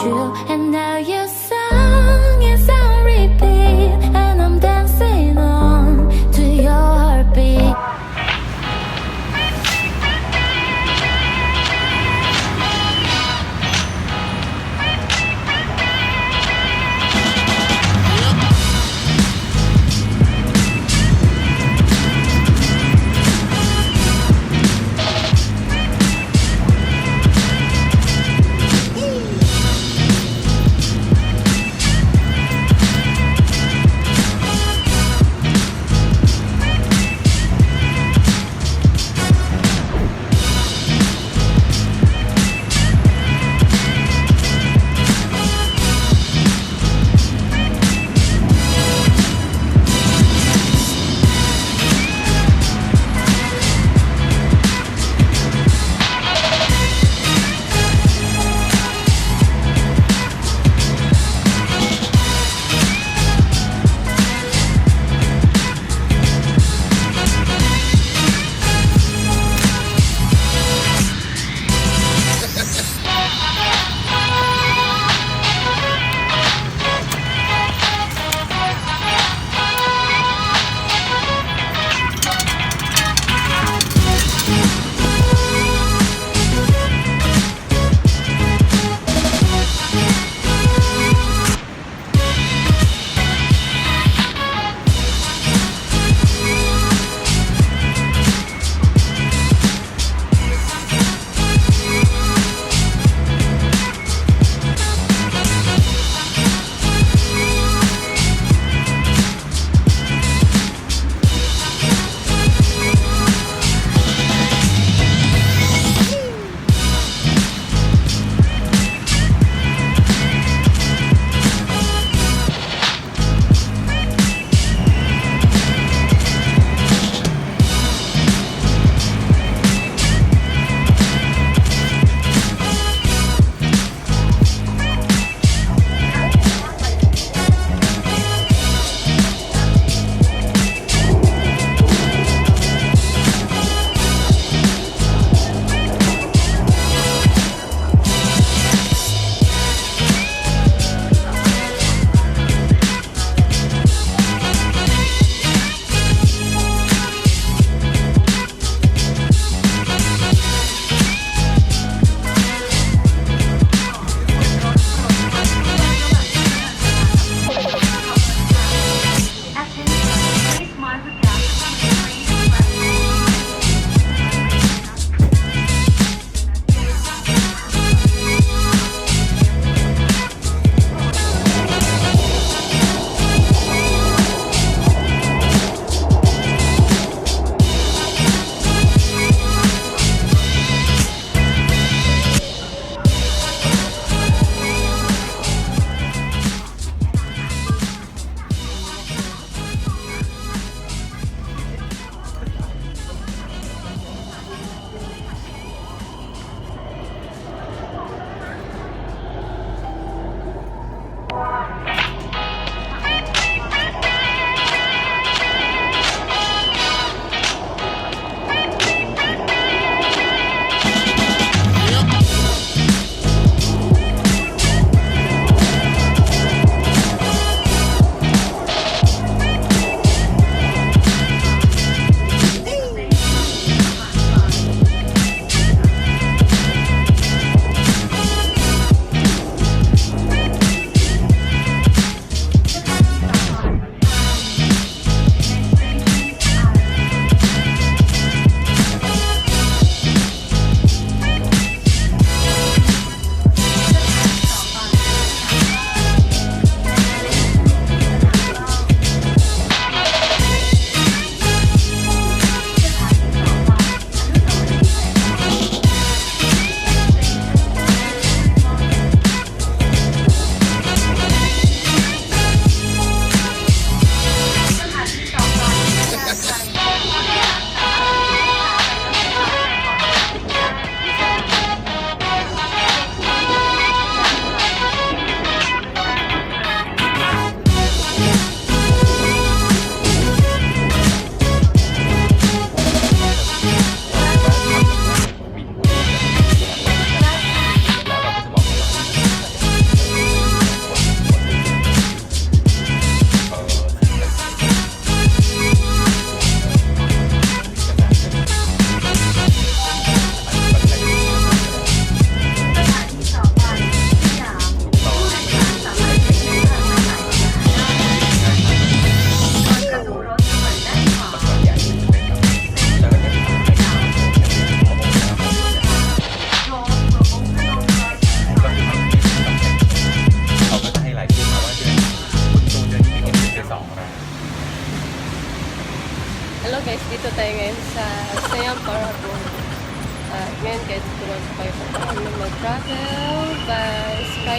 you, and now your song is on repeat, and I'm dancing on to your heartbeat.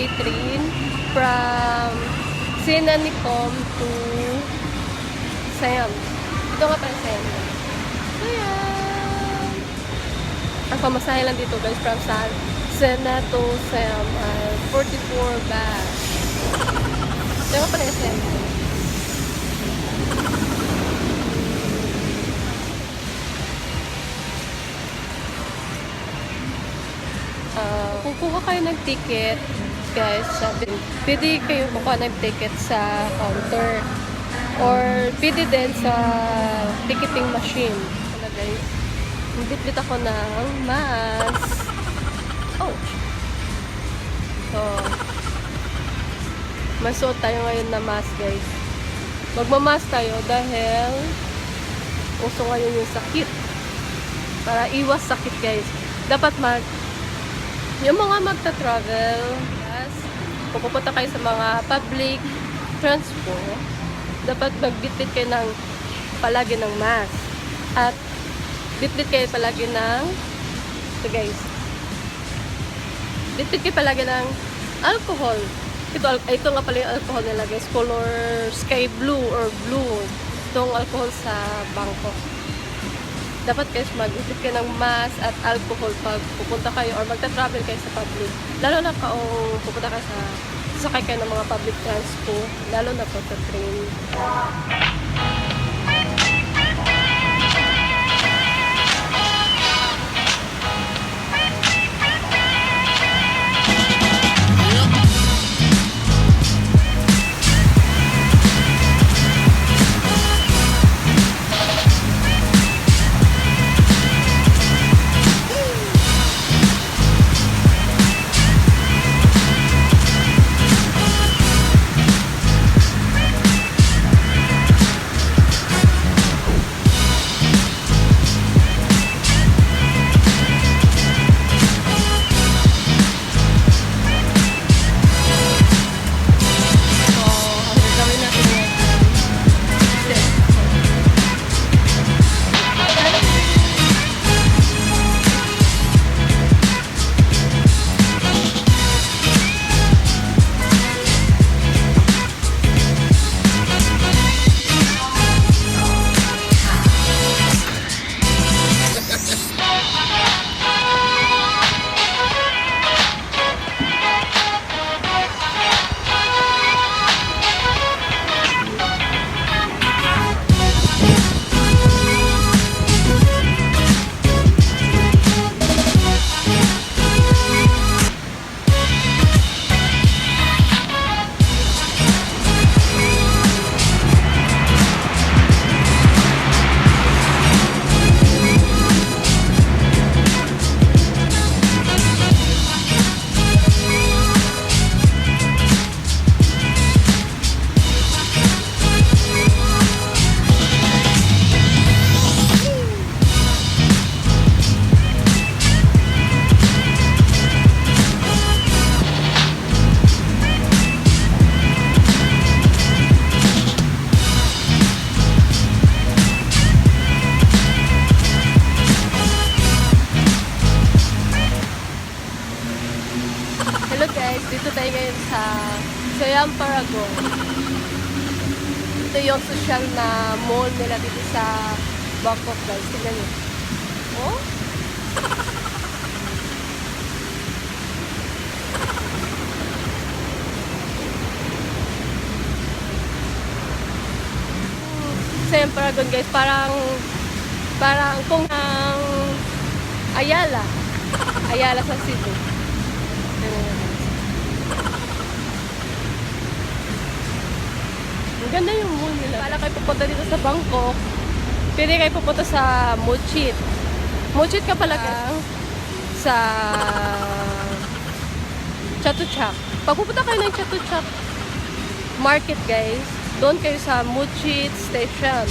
Skytrain from Sinanikom to Siam. Ito nga pala Siam. Siam! Ang pamasahe lang dito guys from Sena to Siam ay 44 baht. Ito nga pala Siam. Kung kuha kayo ng ticket, guys, pwede kayo kuha ng ticket sa counter or pwede din sa ticketing machine. Ano guys, bit ako ng mask. Oh! So, masuot tayo ngayon na mask guys. Magmamask tayo dahil uso ngayon yung sakit. Para iwas sakit guys. Dapat yung mga magta-travel, yes, kung pupunta kayo sa mga public transport, dapat magbitbit kayo ng palagi ng mask. At bitbit kayo palagi ng, ito guys, bitbit kayo palagi ng alcohol. Ito nga pala yung alcohol nila guys, color sky blue or blue. Itong alcohol sa Bangkok. Dapat guys mag-isip kayo ng mask at alcohol pag pupunta kayo or magta-travel kayo sa public. Lalo na kung pupunta kayo sasakay kayo ng mga public transport, lalo na po sa train. Dito tayo ngayon sa Siam Paragon. Ito yung social na mall nila dito sa Bangkok guys. Tingnan nyo. Oh? Siam Paragon guys. Parang kung ang Ayala sa Cebu. Ang ganda yung mall nila. Kala kayo pupunta dito sa Bangkok, pwede kayo pupunta sa Mochit. Mochit ka pala sa Chatuchak. Pag pupunta kayo ng Chatuchak Market guys, doon kayo sa Mochit Station.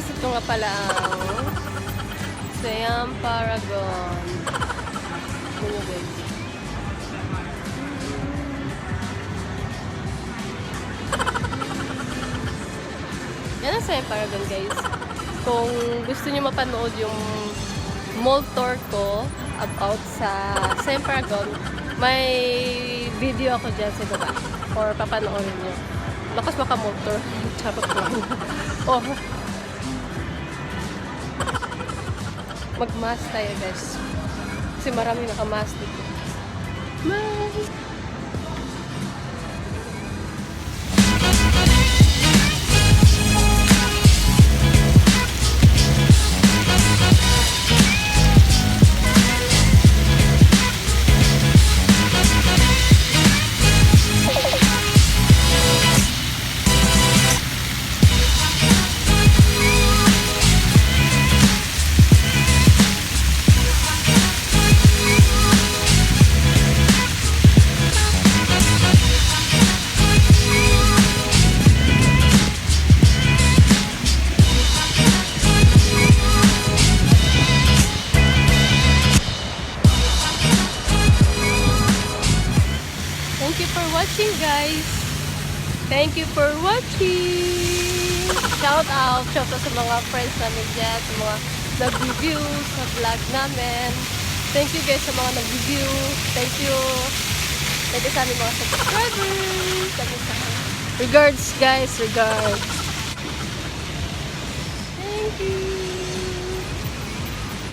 ito nga pala ang Siam Paragon. Ganyan guys. Yan ang Siam Paragon guys. Kung gusto niyo mapanood yung mall tour ko about sa Siam Paragon, may video ako dyan sa baba. Or papanoorin niyo. Lakas maka-mall tour. Charot lang. Oh. Mag-mask tayo guys. Kasi marami naka-mask dito. Bye! Thank you for watching guys. Thank you for watching. Shout out sa mga friends namin dyan, sa mga nag-review sa vlog namin. Thank you guys sa mga nag-review. Thank you. Thank you sa aming mga subscribers. Regards guys, regards. Thank you.